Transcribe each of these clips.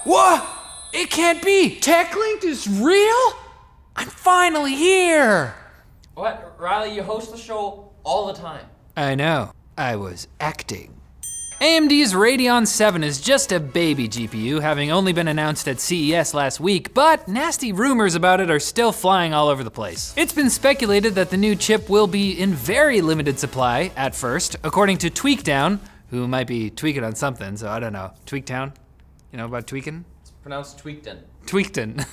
What? It can't be! Techlinked is real? I'm finally here! What? Riley, you host the show all the time. I know, I was acting. AMD's Radeon VII is just a baby GPU, having only been announced at CES last week, but nasty rumors about it are still flying all over the place. It's been speculated that the new chip will be in very limited supply at first, according to Tweakdown, who might be tweaking on something, so I don't know. Tweakdown? You know about tweaking? It's pronounced Tweakton. Tweakton.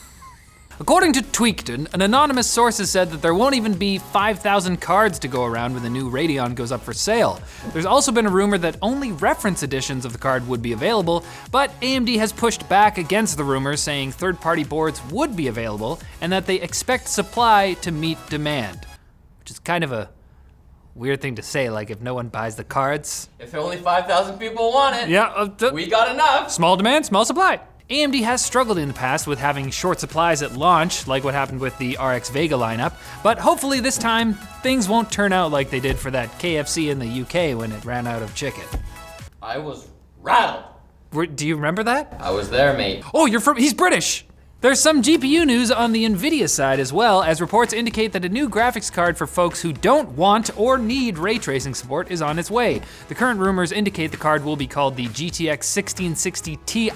According to Tweakton, an anonymous source has said that there won't even be 5,000 cards to go around when the new Radeon goes up for sale. There's also been a rumor that only reference editions of the card would be available, but AMD has pushed back against the rumors, saying third-party boards would be available and that they expect supply to meet demand. Which is kind of a weird thing to say, like if no one buys the cards. If only 5,000 people want it, Yeah, we got enough. Small demand, small supply. AMD has struggled in the past with having short supplies at launch, like what happened with the RX Vega lineup, but hopefully this time, things won't turn out like they did for that KFC in the UK when it ran out of chicken. I was rattled. Do you remember that? I was there, mate. Oh, he's British! There's some GPU news on the Nvidia side as well, as reports indicate that a new graphics card for folks who don't want or need ray tracing support is on its way. The current rumors indicate the card will be called the GTX 1660 Ti.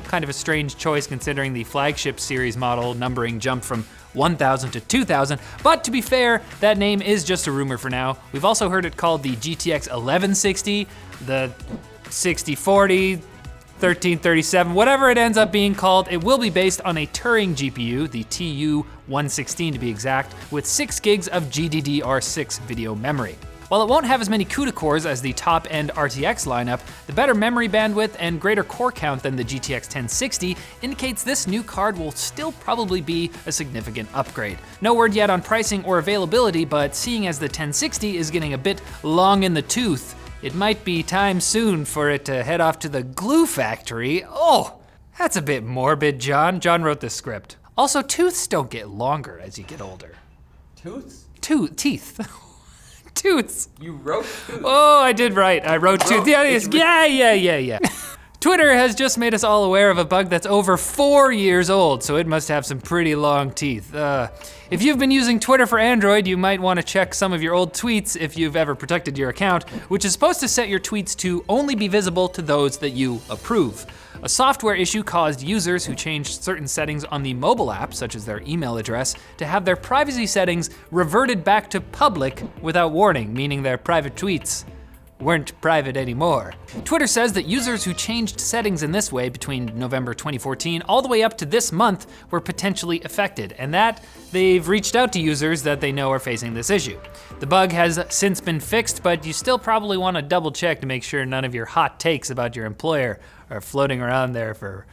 Kind of a strange choice considering the flagship series model numbering jumped from 1,000 to 2,000, but to be fair, that name is just a rumor for now. We've also heard it called the GTX 1160, the 6040, 1337, whatever it ends up being called, it will be based on a Turing GPU, the TU-116 to be exact, with 6 gigs of GDDR6 video memory. While it won't have as many CUDA cores as the top-end RTX lineup, the better memory bandwidth and greater core count than the GTX 1060 indicates this new card will still probably be a significant upgrade. No word yet on pricing or availability, but seeing as the 1060 is getting a bit long in the tooth, it might be time soon for it to head off to the glue factory. Oh, that's a bit morbid, John. John wrote this script. Also, tooths don't get longer as you get older. Tooths? Teeth. Tooths. You wrote tooth. Oh, I did right. I wrote tooth. Yeah. Twitter has just made us all aware of a bug that's over 4 years old, so it must have some pretty long teeth. If you've been using Twitter for Android, you might want to check some of your old tweets if you've ever protected your account, which is supposed to set your tweets to only be visible to those that you approve. A software issue caused users who changed certain settings on the mobile app, such as their email address, to have their privacy settings reverted back to public without warning, meaning their private tweets weren't private anymore. Twitter says that users who changed settings in this way between November 2014 all the way up to this month were potentially affected, and that they've reached out to users that they know are facing this issue. The bug has since been fixed, but you still probably want to double check to make sure none of your hot takes about your employer are floating around there for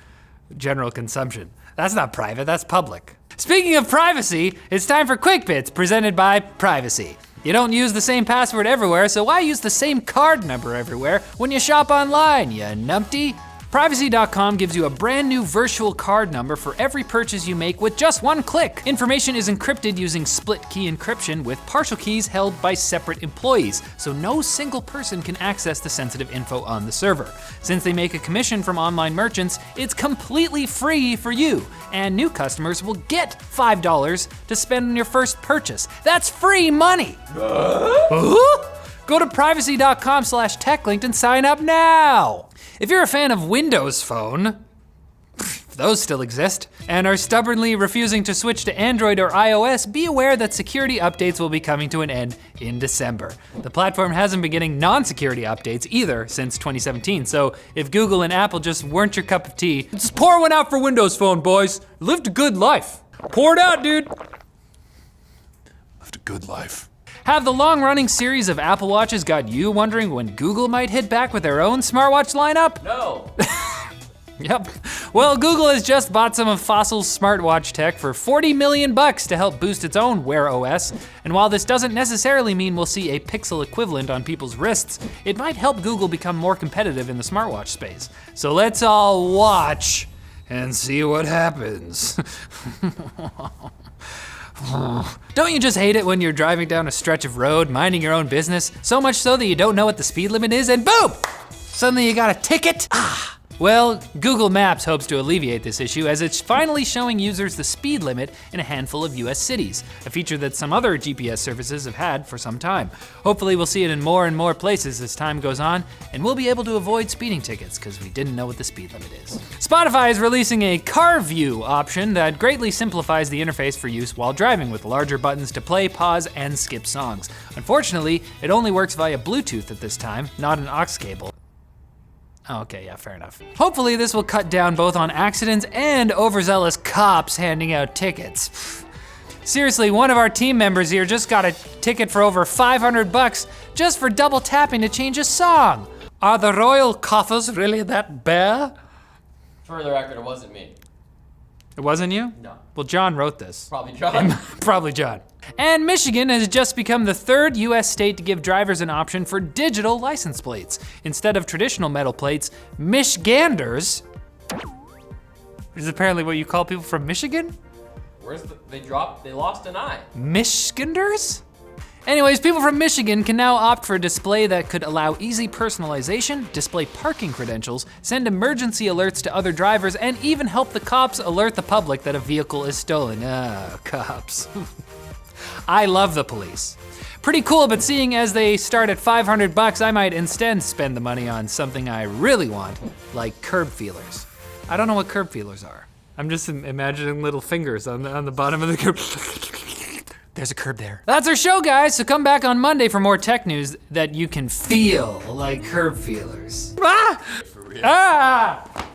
general consumption. That's not private, that's public. Speaking of privacy, it's time for Quick Bits presented by Privacy. You don't use the same password everywhere, so why use the same card number everywhere when you shop online, you numpty? Privacy.com gives you a brand new virtual card number for every purchase you make with just one click. Information is encrypted using split key encryption with partial keys held by separate employees, so no single person can access the sensitive info on the server. Since they make a commission from online merchants, it's completely free for you, and new customers will get $5 to spend on your first purchase. That's free money! Go to privacy.com/techlinked and sign up now! If you're a fan of Windows Phone, those still exist, and are stubbornly refusing to switch to Android or iOS, be aware that security updates will be coming to an end in December. The platform hasn't been getting non-security updates either since 2017, so if Google and Apple just weren't your cup of tea, just pour one out for Windows Phone, boys. Lived a good life. Pour it out, dude. Lived a good life. Have the long-running series of Apple Watches got you wondering when Google might hit back with their own smartwatch lineup? No. Yep. Well, Google has just bought some of Fossil's smartwatch tech for $40 million to help boost its own Wear OS. And while this doesn't necessarily mean we'll see a Pixel equivalent on people's wrists, it might help Google become more competitive in the smartwatch space. So let's all watch and see what happens. Don't you just hate it when you're driving down a stretch of road, minding your own business, so much so that you don't know what the speed limit is, and boom! Suddenly you got a ticket? Well, Google Maps hopes to alleviate this issue as it's finally showing users the speed limit in a handful of US cities, a feature that some other GPS services have had for some time. Hopefully we'll see it in more and more places as time goes on, and we'll be able to avoid speeding tickets because we didn't know what the speed limit is. Spotify is releasing a car view option that greatly simplifies the interface for use while driving with larger buttons to play, pause, and skip songs. Unfortunately, it only works via Bluetooth at this time, not an aux cable. Oh, okay, yeah, fair enough. Hopefully this will cut down both on accidents and overzealous cops handing out tickets. Seriously, one of our team members here just got a ticket for over 500 bucks just for double tapping to change a song. Are the royal coffers really that bare? For the record, it wasn't me. It wasn't you? No. Well, John wrote this. Probably John. Probably John. And Michigan has just become the third US state to give drivers an option for digital license plates. Instead of traditional metal plates, MICHGANDERs, which is apparently what you call people from Michigan? They lost an eye. MICHGANDERs? Anyways, people from Michigan can now opt for a display that could allow easy personalization, display parking credentials, send emergency alerts to other drivers, and even help the cops alert the public that a vehicle is stolen. Ah, cops. I love the police. Pretty cool, but seeing as they start at 500 bucks, I might instead spend the money on something I really want, like curb feelers. I don't know what curb feelers are. I'm just imagining little fingers on the bottom of the curb. There's a curb there. That's our show, guys, so come back on Monday for more tech news that you can feel like curb feelers. Ah! Ah!